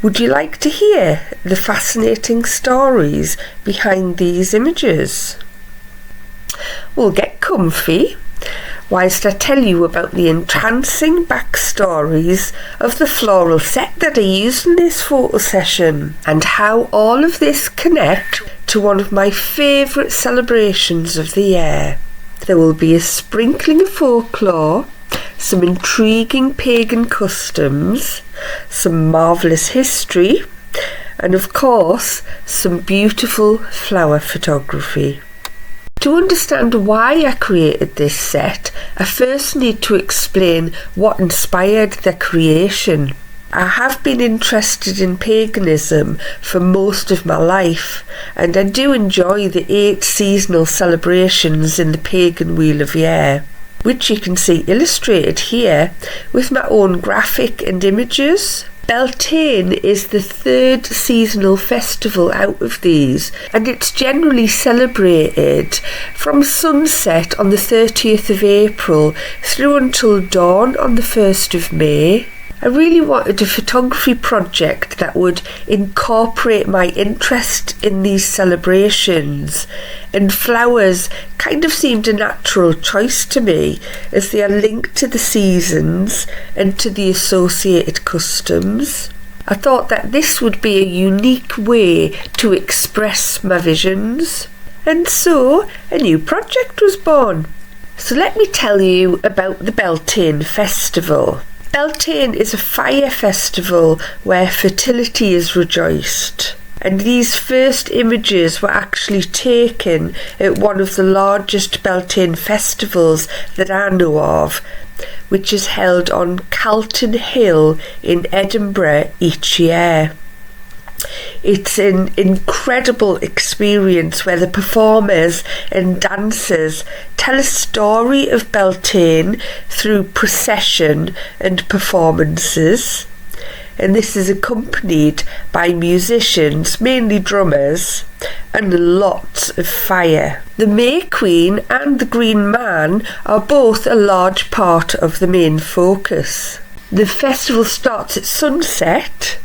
Would you like to hear the fascinating stories behind these images? Well, get comfy whilst I tell you about the entrancing backstories of the floral set that I used in this photo session, and how all of this connects to one of my favourite celebrations of the year. There will be a sprinkling of folklore, some intriguing pagan customs, some marvellous history, and of course some beautiful flower photography. To understand why I created this set, I first need to explain what inspired their creation. I have been interested in paganism for most of my life, and I do enjoy the 8 seasonal celebrations in the pagan Wheel of Year, which you can see illustrated here with my own graphic and images. Beltane is the 3rd seasonal festival out of these, and it's generally celebrated from sunset on the 30th of April through until dawn on the 1st of May. I really wanted a photography project that would incorporate my interest in these celebrations, and flowers kind of seemed a natural choice to me as they are linked to the seasons and to the associated customs. I thought that this would be a unique way to express my visions, and so a new project was born. So let me tell you about the Beltane festival. Beltane is a fire festival where fertility is rejoiced, and these first images were actually taken at one of the largest Beltane festivals that I know of, which is held on Calton Hill in Edinburgh each year. It's an incredible experience where the performers and dancers tell a story of Beltane through procession and performances, and this is accompanied by musicians, mainly drummers, and lots of fire. The May Queen and the Green Man are both a large part of the main focus. The festival starts at sunset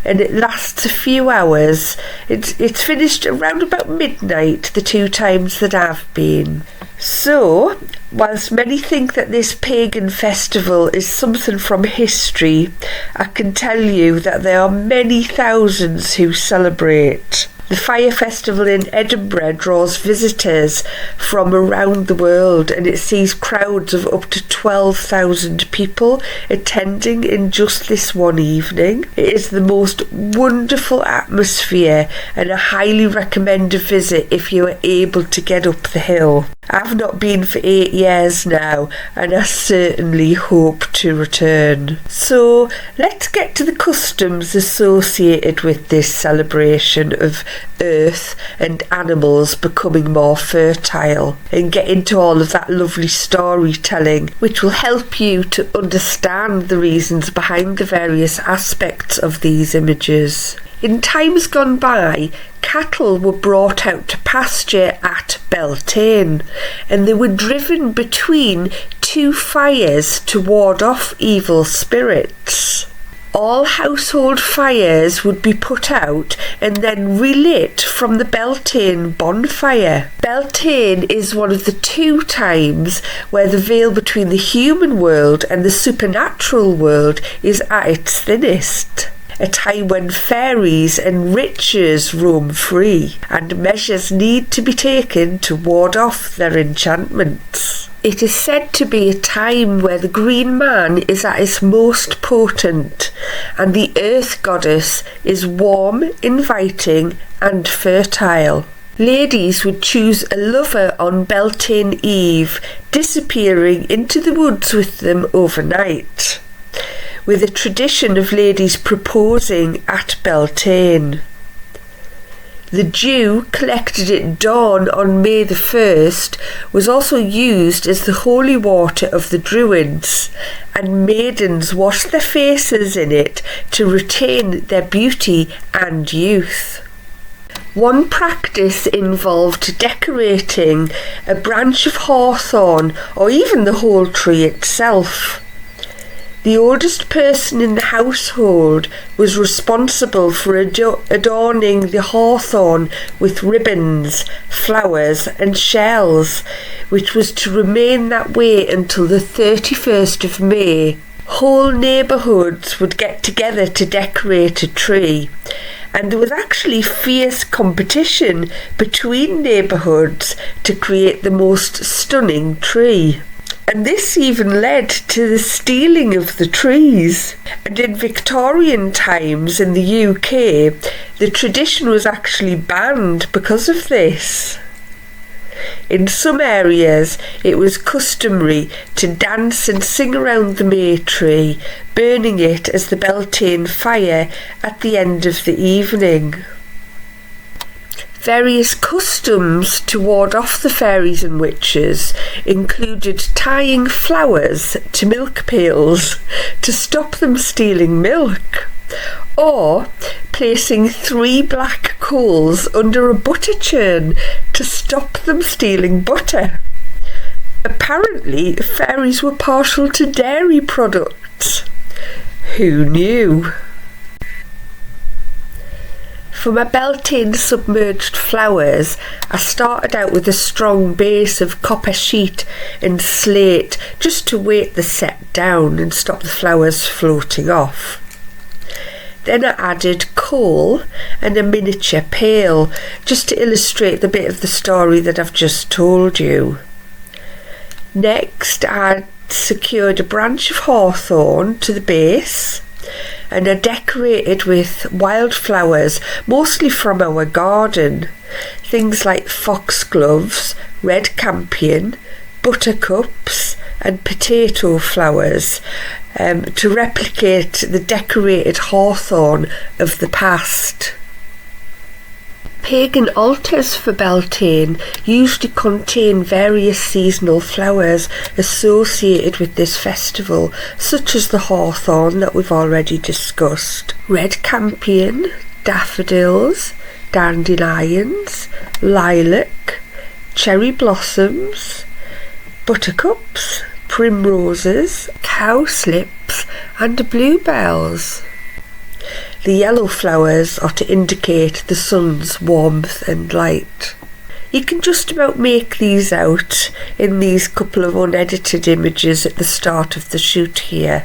and it lasts a few hours. It's finished around about midnight the 2 times that I've been. So, whilst many think that this pagan festival is something from history, I can tell you that there are many thousands who celebrate. The Fire Festival in Edinburgh draws visitors from around the world, and it sees crowds of up to 12,000 people attending in just this one evening. It is the most wonderful atmosphere, and I highly recommend a visit if you are able to get up the hill. I've not been for 8 years now, and I certainly hope to return. So let's get to the customs associated with this celebration of earth and animals becoming more fertile, and get into all of that lovely storytelling which will help you to understand the reasons behind the various aspects of these images. In times gone by, cattle were brought out to pasture at Beltane, and they were driven between 2 fires to ward off evil spirits. All household fires would be put out and then relit from the Beltane bonfire. Beltane is one of the 2 times where the veil between the human world and the supernatural world is at its thinnest. A time when fairies and riches roam free, and measures need to be taken to ward off their enchantments. It is said to be a time where the Green Man is at his most potent, and the Earth Goddess is warm, inviting, and fertile. Ladies would choose a lover on Beltane Eve, disappearing into the woods with them overnight, with a tradition of ladies proposing at Beltane. The dew collected at dawn on May the 1st was also used as the holy water of the Druids, and maidens washed their faces in it to retain their beauty and youth. One practice involved decorating a branch of hawthorn or even the whole tree itself. The oldest person in the household was responsible for adorning the hawthorn with ribbons, flowers and shells, which was to remain that way until the 31st of May. Whole neighbourhoods would get together to decorate a tree, and there was actually fierce competition between neighbourhoods to create the most stunning tree. And this even led to the stealing of the trees. And in Victorian times in the UK, the tradition was actually banned because of this. In some areas, it was customary to dance and sing around the May tree, burning it as the Beltane fire at the end of the evening. Various customs to ward off the fairies and witches included tying flowers to milk pails to stop them stealing milk, or placing 3 black coals under a butter churn to stop them stealing butter. Apparently, fairies were partial to dairy products. Who knew? For my Beltane submerged flowers, I started out with a strong base of copper sheet and slate just to weight the set down and stop the flowers floating off. Then I added coal and a miniature pail just to illustrate the bit of the story that I've just told you. Next, I secured a branch of hawthorn to the base, and I decorated with wildflowers, mostly from our garden. Things like foxgloves, red campion, buttercups and potato flowers, to replicate the decorated hawthorn of the past. Pagan altars for Beltane usually contain various seasonal flowers associated with this festival, such as the hawthorn that we've already discussed, red campion, daffodils, dandelions, lilac, cherry blossoms, buttercups, primroses, cowslips and bluebells. The yellow flowers are to indicate the sun's warmth and light. You can just about make these out in these couple of unedited images at the start of the shoot here.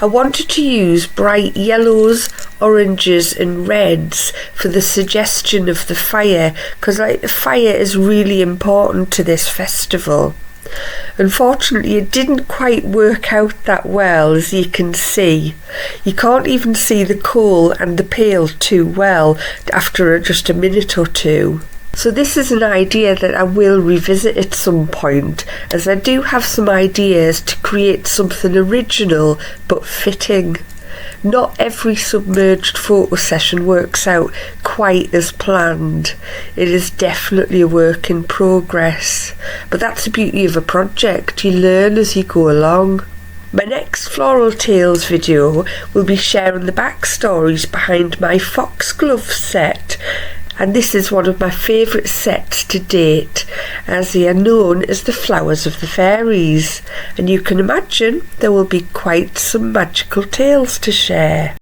I wanted to use bright yellows, oranges and reds for the suggestion of the fire, because the fire is really important to this festival. Unfortunately, it didn't quite work out that well, as you can see. You can't even see the coal and the pail too well after just a minute or two. So this is an idea that I will revisit at some point, as I do have some ideas to create something original but fitting. Not every submerged photo session works out quite as planned. It is definitely a work in progress, but that's the beauty of a project. You learn as you go along. My next Floral Tales video will be sharing the backstories behind my foxgloves set, and this is one of my favourite sets to date, as they are known as the flowers of the fairies, and you can imagine there will be quite some magical tales to share.